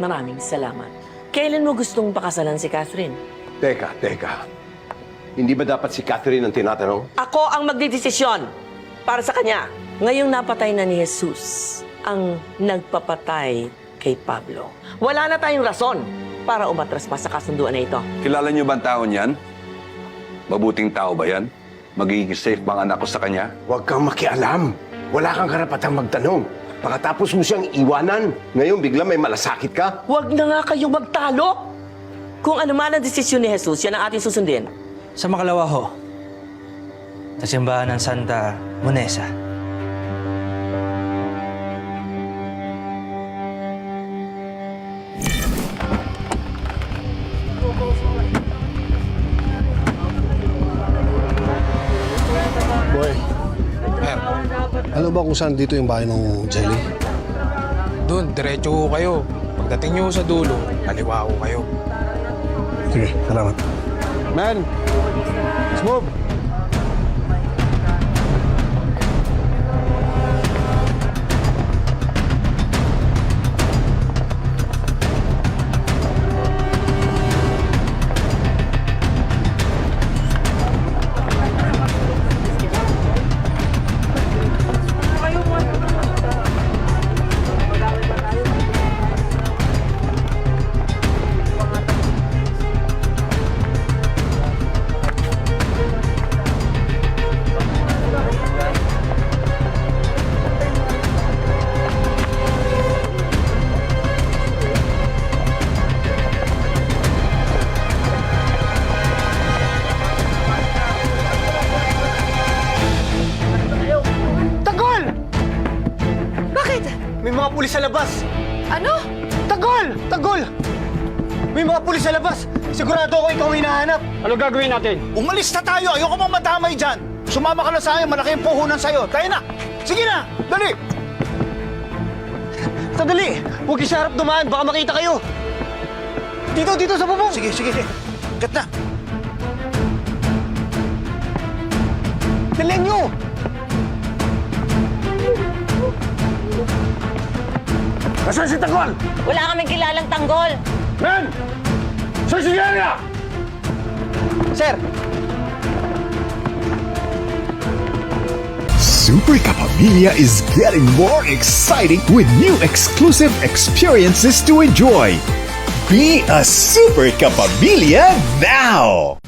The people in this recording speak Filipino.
maraming salamat. Kailan mo gustong pakasalan si Catherine? Teka. Hindi ba dapat si Catherine ang tinatanong? Ako ang magdidesisyon para sa kanya. Ngayong napatay na ni Jesus ang nagpapatay kay Pablo. Wala na tayong rason para umatras pa sa kasunduan na ito. Kilala niyo ba ang taon yan? Mabuting tao ba yan? Magiging safe bang anak ko sa kanya? Huwag kang makialam. Wala kang karapatang magtanong. Pagkatapos mo siyang iwanan, ngayon bigla may malasakit ka? Huwag na nga kayong magtalo! Kung ano man ang desisyon ni Jesus, yan ang ating susundin. Sa makalawa ho, sa simbahan ng Santa Monesa. Boy, alam ba kung saan dito yung bahay ng Jelly? Doon, diretso ho kayo. Pagdating nyo sa dulo, kaliwa ho kayo. Sige, salamat. Man, let's move! May mga pulis sa labas! Ano? Tagol! May mga pulis sa labas! Sigurado ako ikaw ang hinahanap! Ano gagawin natin? Umalis na tayo! Ayoko mong madamay dyan! Sumama ka na sa akin, malaki yung puhunan sa'yo! Tayo na! Sige na! Dali! Sandali! Huwag kayo sa harap dumaan, baka makita kayo! Dito sa bubong! Sige. Kat na! Dalihan nyo! Nasaan si Tagol? Wala kaming kilalang tanggol. Men! Saan si Yaya? Sir! Super Kapamilya is getting more exciting with new exclusive experiences to enjoy. Be a Super Kapamilya now!